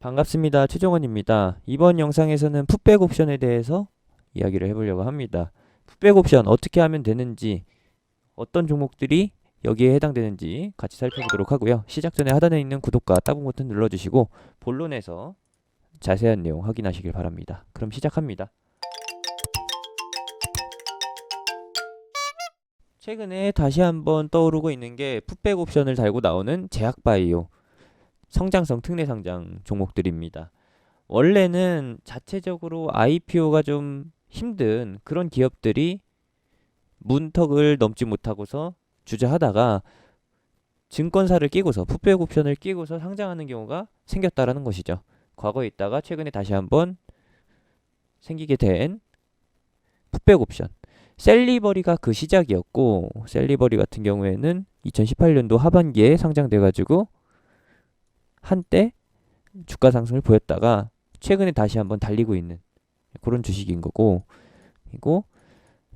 반갑습니다. 최종원입니다. 이번 영상에서는 풋백 옵션에 대해서 이야기를 해보려고 합니다. 풋백 옵션 어떻게 하면 되는지, 어떤 종목들이 여기에 해당되는지 같이 살펴보도록 하고요. 시작 전에 하단에 있는 구독과 따봉 버튼 눌러주시고 본론에서 자세한 내용 확인하시길 바랍니다. 그럼 시작합니다. 최근에 다시 한번 떠오르고 있는 게 풋백 옵션을 달고 나오는 제약바이오, 성장성 특례 상장 종목들입니다. 원래는 자체적으로 IPO가 좀 힘든 그런 기업들이 문턱을 넘지 못하고서 주저하다가 증권사를 끼고서 풋백 옵션을 끼고서 상장하는 경우가 생겼다라는 것이죠. 과거에 있다가 최근에 다시 한번 생기게 된 풋백 옵션. 셀리버리가 그 시작이었고, 셀리버리 같은 경우에는 2018년도 하반기에 상장돼가지고 한때 주가 상승을 보였다가 최근에 다시 한번 달리고 있는 그런 주식인 거고, 그리고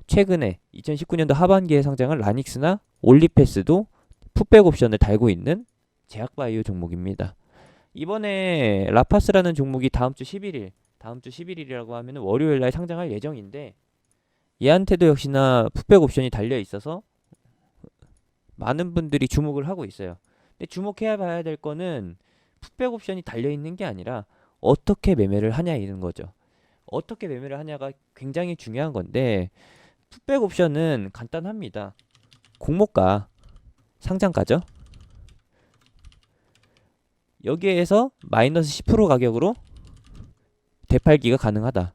최근에 2019년도 하반기에 상장한 라닉스나 올리패스도 풋백 옵션을 달고 있는 제약바이오 종목입니다. 이번에 라파스라는 종목이 다음 주 11일, 다음 주 11일이라고 하면 월요일 날 상장할 예정인데, 얘한테도 역시나 풋백 옵션이 달려 있어서 많은 분들이 주목을 하고 있어요. 근데 주목해야 봐야 될 거는 풋백 옵션이 달려 있는 게 아니라 어떻게 매매를 하냐 이런 거죠. 어떻게 매매를 하냐가 굉장히 중요한 건데, 풋백 옵션은 간단합니다. 공모가, 상장가죠. 여기에서 마이너스 10% 가격으로 되팔기가 가능하다.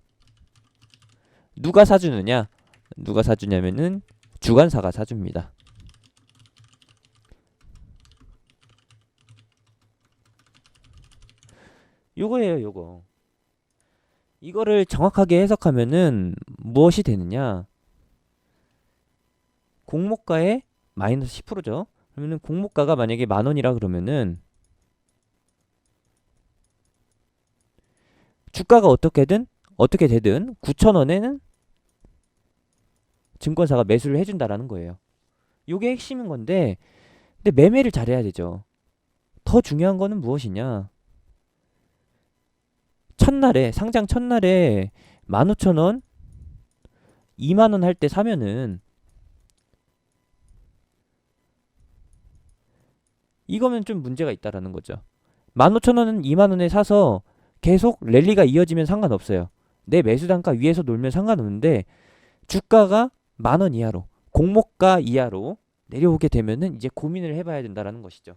누가 사주느냐? 누가 사주냐면은 주관사가 사줍니다. 요거예요, 요거. 이거를 정확하게 해석하면은 무엇이 되느냐? 공모가의 마이너스 10%죠. 그러면은 공모가가 만약에 10,000원이라 그러면은 주가가 어떻게 되든 9,000원에는 증권사가 매수를 해준다라는 거예요. 요게 핵심인 건데, 근데 매매를 잘해야 되죠. 더 중요한 거는 무엇이냐? 첫날에, 상장 첫날에 15,000원, 20,000원 할 때 사면은 이거면 좀 문제가 있다라는 거죠. 15,000원은 20,000원에 사서 계속 랠리가 이어지면 상관없어요. 내 매수 단가 위에서 놀면 상관없는데, 주가가 10,000원 이하로, 공모가 이하로 내려오게 되면은 이제 고민을 해봐야 된다라는 것이죠.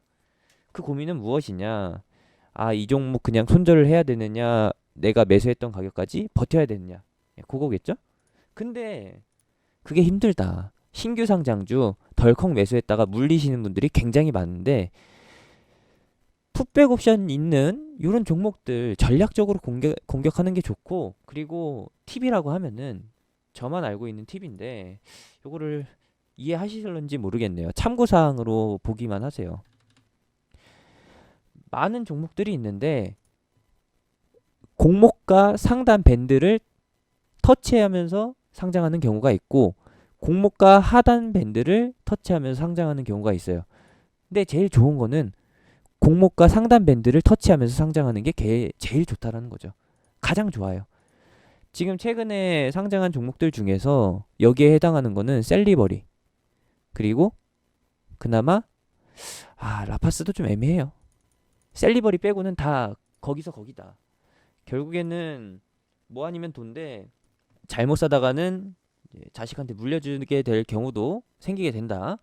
그 고민은 무엇이냐? 아, 이 종목 그냥 손절을 해야 되느냐? 내가 매수했던 가격까지 버텨야 되느냐? 그거겠죠? 근데 그게 힘들다. 신규 상장주 덜컥 매수했다가 물리시는 분들이 굉장히 많은데, 풋백 옵션 있는 이런 종목들 전략적으로 공격하는 게 좋고, 그리고 팁이라고 하면은 저만 알고 있는 팁인데 요거를 이해하시는지 모르겠네요. 참고사항으로 보기만 하세요. 많은 종목들이 있는데 공모가 상단 밴드를 터치하면서 상장하는 경우가 있고, 공모가 하단 밴드를 터치하면서 상장하는 경우가 있어요. 근데 제일 좋은 거는 공모가 상단 밴드를 터치하면서 상장하는 게 제일 좋다라는 거죠. 가장 좋아요. 지금 최근에 상장한 종목들 중에서 여기에 해당하는 거는 셀리버리, 그리고 그나마 라파스도 좀 애매해요. 셀리버리 빼고는 다 거기서 거기다. 결국에는 뭐 아니면 돈데 잘못 사다가는 자식한테 물려주게 될 경우도 생기게 된다.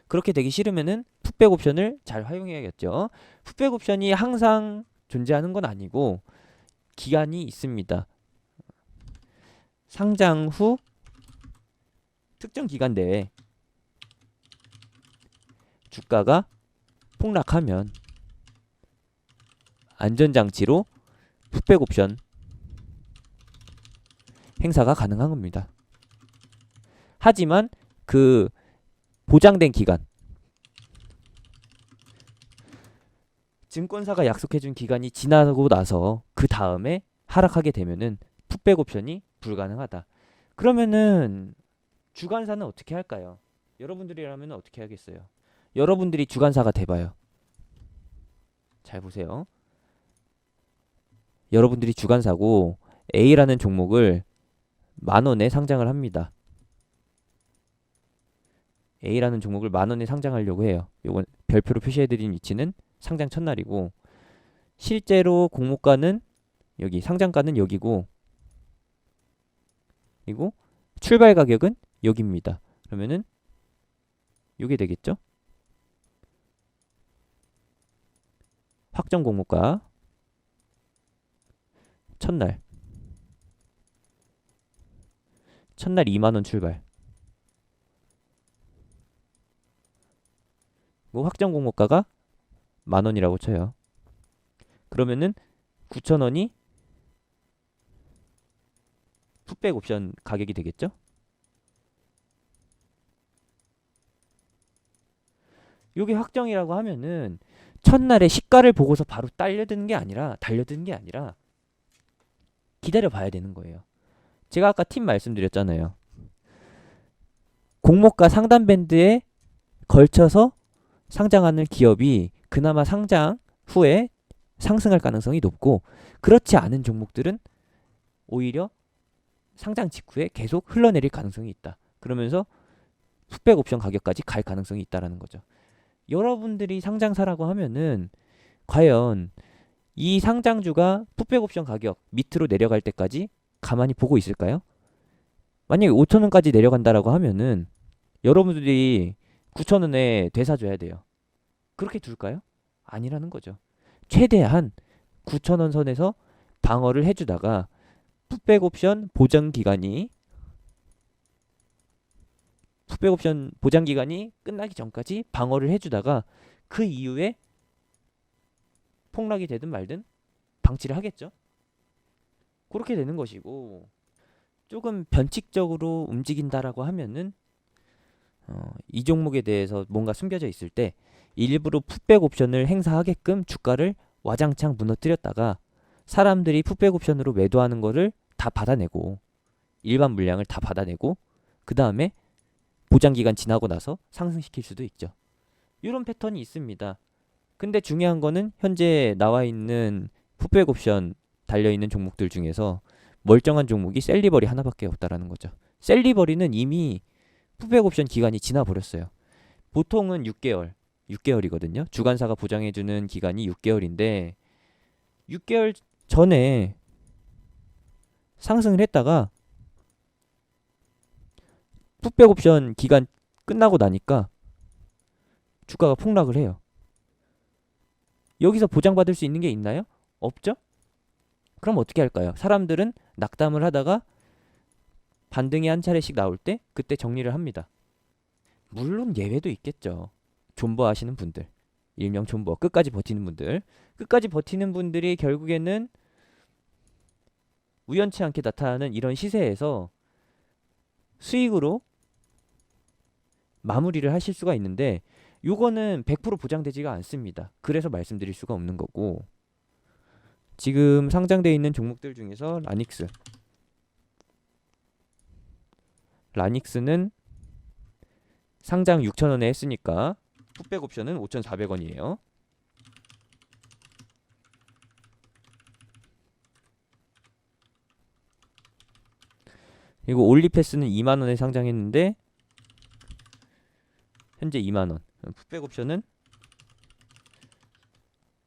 그렇게 되기 싫으면은 풋백 옵션을 잘 활용해야겠죠. 풋백 옵션이 항상 존재하는 건 아니고 기간이 있습니다. 상장 후 특정 기간 내에 주가가 폭락하면 안전장치로 풋백 옵션 행사가 가능한 겁니다. 하지만 그 보장된 기간, 증권사가 약속해준 기간이 지나고 나서 그 다음에 하락하게 되면은 풋백 옵션이 불가능하다. 그러면은 주관사는 어떻게 할까요? 여러분들이라면 어떻게 하겠어요? 여러분들이 주관사가 돼봐요. 잘 보세요. 여러분들이 주간사고 A라는 종목을 10,000원에 상장을 합니다. A라는 종목을 10,000원에 상장하려고 해요. 요건 별표로 표시해드린 위치는 상장 첫날이고, 실제로 공모가는 여기, 상장가는 여기고, 그리고 출발 가격은 여기입니다. 그러면은 요게 되겠죠? 확정 공모가 첫날 20,000원 출발. 뭐 확정 공모가가 10,000원이라고 쳐요. 그러면은 9,000원이 풋백 옵션 가격이 되겠죠? 요게 확정이라고 하면은 첫날에 시가를 보고서 바로 달려드는 게 아니라 기다려 봐야 되는 거예요. 제가 아까 팁 말씀드렸잖아요. 공모가 상단 밴드에 걸쳐서 상장하는 기업이 그나마 상장 후에 상승할 가능성이 높고, 그렇지 않은 종목들은 오히려 상장 직후에 계속 흘러내릴 가능성이 있다. 그러면서 풋백 옵션 가격까지 갈 가능성이 있다라는 거죠. 여러분들이 상장사라고 하면은 과연 이 상장주가 풋백 옵션 가격 밑으로 내려갈 때까지 가만히 보고 있을까요? 만약에 5,000원까지 내려간다라고 하면은 여러분들이 9,000원에 되사줘야 돼요. 그렇게 둘까요? 아니라는 거죠. 최대한 9,000원 선에서 방어를 해주다가 풋백 옵션 보장 기간이 끝나기 전까지 방어를 해주다가 그 이후에 폭락이 되든 말든 방치를 하겠죠. 그렇게 되는 것이고, 조금 변칙적으로 움직인다라고 하면은 이 종목에 대해서 뭔가 숨겨져 있을 때 일부러 풋백 옵션을 행사하게끔 주가를 와장창 무너뜨렸다가 사람들이 풋백 옵션으로 매도하는 거를 다 받아내고, 일반 물량을 다 받아내고, 그 다음에 보장 기간 지나고 나서 상승시킬 수도 있죠. 이런 패턴이 있습니다. 근데 중요한 거는 현재 나와 있는 풋백 옵션 달려있는 종목들 중에서 멀쩡한 종목이 셀리버리 하나밖에 없다라는 거죠. 셀리버리는 이미 풋백 옵션 기간이 지나 버렸어요. 보통은 6개월이거든요. 주간사가 보장해주는 기간이 6개월인데 6개월 전에 상승을 했다가 풋백 옵션 기간 끝나고 나니까 주가가 폭락을 해요. 여기서 보장받을 수 있는 게 있나요? 없죠? 그럼 어떻게 할까요? 사람들은 낙담을 하다가 반등이 한 차례씩 나올 때 그때 정리를 합니다. 물론 예외도 있겠죠. 존버 하시는 분들, 일명 존버, 끝까지 버티는 분들이 결국에는 우연치 않게 나타나는 이런 시세에서 수익으로 마무리를 하실 수가 있는데, 요거는 100% 보장되지가 않습니다. 그래서 말씀드릴 수가 없는 거고, 지금 상장되어 있는 종목들 중에서 라닉스는 상장 6,000원에 했으니까 풋백 옵션은 5,400원이에요. 그리고 올리패스는 2만원에 상장했는데 현재 2만원. 풋백 옵션은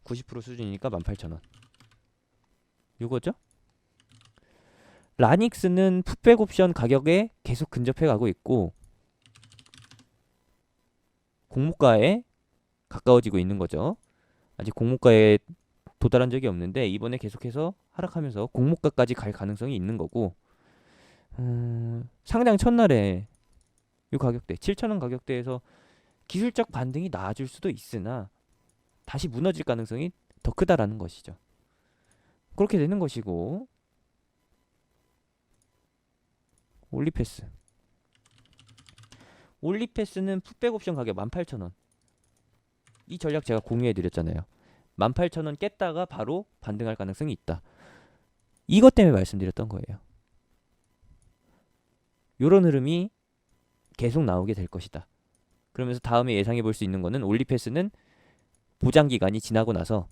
90% 수준이니까 18,000원. 요거죠? 라닉스는 풋백 옵션 가격에 계속 근접해 가고 있고 공모가에 가까워지고 있는 거죠. 아직 공모가에 도달한 적이 없는데 이번에 계속해서 하락하면서 공모가까지 갈 가능성이 있는 거고, 상장 첫날에 이 가격대 7,000원 가격대에서 기술적 반등이 나아질 수도 있으나 다시 무너질 가능성이 더 크다라는 것이죠. 그렇게 되는 것이고, 올리패스는 풋백 옵션 가격 18,000원. 이 전략 제가 공유해 드렸잖아요. 18,000원 깼다가 바로 반등할 가능성이 있다. 이것 때문에 말씀드렸던 거예요. 요런 흐름이 계속 나오게 될 것이다. 그러면서 다음에 예상해 볼 수 있는 거는 올리패스는 보장 기간이 지나고 나서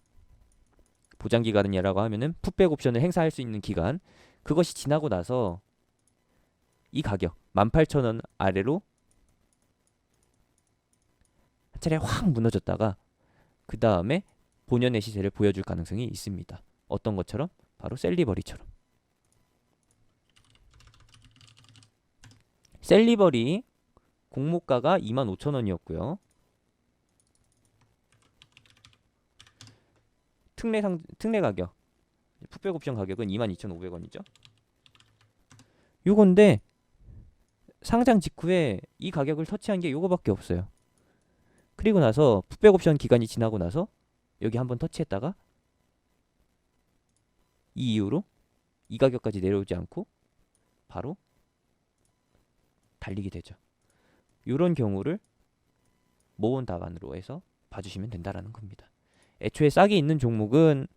보장 기간이라고 하면은 풋백 옵션을 행사할 수 있는 기간, 그것이 지나고 나서 이 가격 18,000원 아래로 한 차례 확 무너졌다가 그 다음에 본연의 시세를 보여줄 가능성이 있습니다. 어떤 것처럼? 바로 셀리버리처럼. 셀리버리 공모가가 25,000원이었고요. 특례 가격, 풋백 옵션 가격은 22,500원이죠. 요건데 상장 직후에 이 가격을 터치한 게 요거밖에 없어요. 그리고 나서 풋백 옵션 기간이 지나고 나서 여기 한번 터치했다가 이 이후로 이 가격까지 내려오지 않고 바로 달리게 되죠. 이런 경우를 모원 답안으로 해서 봐주시면 된다라는 겁니다. 애초에 싹이 있는 종목은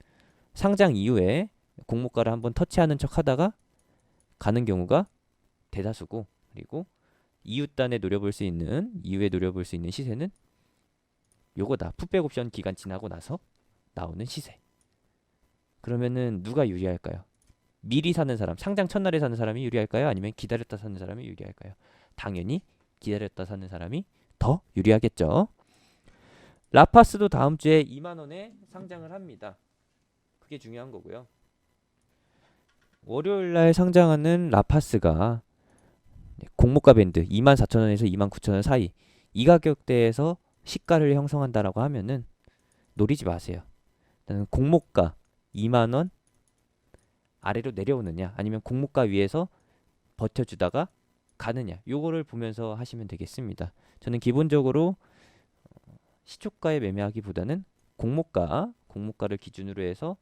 상장 이후에 공모가를 한번 터치하는 척 하다가 가는 경우가 대다수고, 그리고 이후에 노려볼 수 있는 시세는 요거다. 풋백 옵션 기간 지나고 나서 나오는 시세. 그러면은 누가 유리할까요? 미리 사는 사람, 상장 첫날에 사는 사람이 유리할까요? 아니면 기다렸다 사는 사람이 유리할까요? 당연히 기다렸다 사는 사람이 더 유리하겠죠. 라파스도 다음 주에 2만 원에 상장을 합니다. 그게 중요한 거고요. 월요일 날 상장하는 라파스가 공모가 밴드 24,000원에서 29,000원 사이, 이 가격대에서 시가를 형성한다라고 하면은 노리지 마세요. 공모가 2만 원 아래로 내려오느냐, 아니면 공모가 위에서 버텨주다가 가느냐, 요거를 보면서 하시면 되겠습니다. 저는 기본적으로 시초가에 매매하기보다는 공모가를 기준으로 해서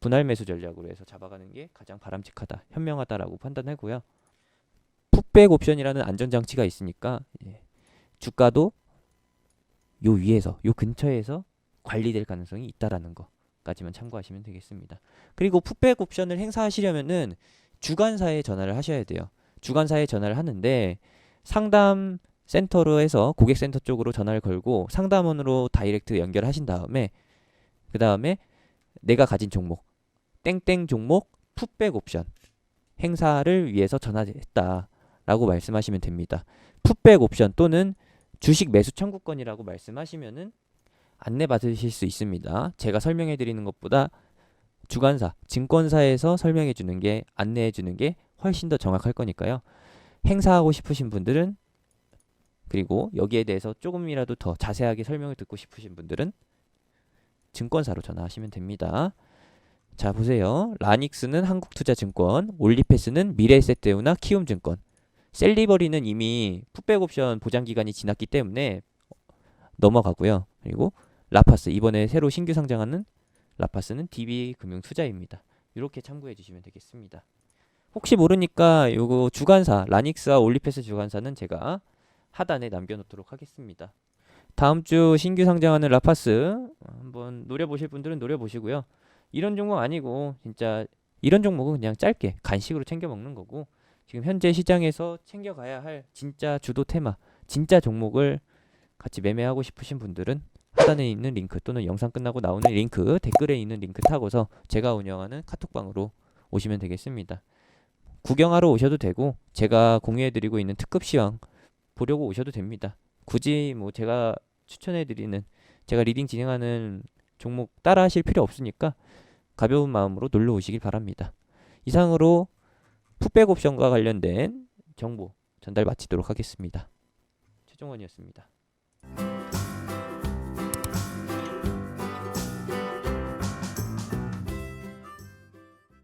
분할 매수 전략으로 해서 잡아가는 게 가장 바람직하다, 현명하다라고 판단하고요. 풋백 옵션이라는 안전장치가 있으니까 주가도 요 위에서, 요 근처에서 관리될 가능성이 있다라는 거까지만 참고하시면 되겠습니다. 그리고 풋백 옵션을 행사하시려면은 주관사에 전화를 하셔야 돼요. 주관사에 전화를 하는데 상담 센터로 해서 고객센터 쪽으로 전화를 걸고 상담원으로 다이렉트 연결하신 다음에 그 다음에 내가 가진 종목 땡땡 종목 풋백 옵션 행사를 위해서 전화했다라고 말씀하시면 됩니다. 풋백 옵션 또는 주식 매수 청구권이라고 말씀하시면은 안내 받으실 수 있습니다. 제가 설명해 드리는 것보다 주관사, 증권사에서 설명해 주는 게, 안내해 주는 게 훨씬 더 정확할 거니까요. 행사하고 싶으신 분들은, 그리고 여기에 대해서 조금이라도 더 자세하게 설명을 듣고 싶으신 분들은 증권사로 전화하시면 됩니다. 자, 보세요. 라닉스는 한국투자증권, 올리패스는 미래에셋대우나 키움증권, 셀리버리는 이미 풋백 옵션 보장 기간이 지났기 때문에 넘어가고요. 그리고 라파스, 이번에 새로 신규 상장하는 라파스는 DB금융투자입니다. 이렇게 참고해 주시면 되겠습니다. 혹시 모르니까 요거 주관사, 라닉스와 올리패스 주관사는 제가 하단에 남겨놓도록 하겠습니다. 다음 주 신규 상장하는 라파스 한번 노려보실 분들은 노려보시고요. 이런 종목 아니고 진짜 이런 종목은 그냥 짧게 간식으로 챙겨 먹는 거고, 지금 현재 시장에서 챙겨가야 할 진짜 주도 테마, 진짜 종목을 같이 매매하고 싶으신 분들은 하단에 있는 링크 또는 영상 끝나고 나오는 링크, 댓글에 있는 링크 타고서 제가 운영하는 카톡방으로 오시면 되겠습니다. 구경하러 오셔도 되고 제가 공유해드리고 있는 특급 시황 보려고 오셔도 됩니다. 굳이 뭐 제가 추천해드리는, 제가 리딩 진행하는 종목 따라 하실 필요 없으니까 가벼운 마음으로 놀러 오시길 바랍니다. 이상으로 풋백 옵션과 관련된 정보 전달 마치도록 하겠습니다. 최종원이었습니다.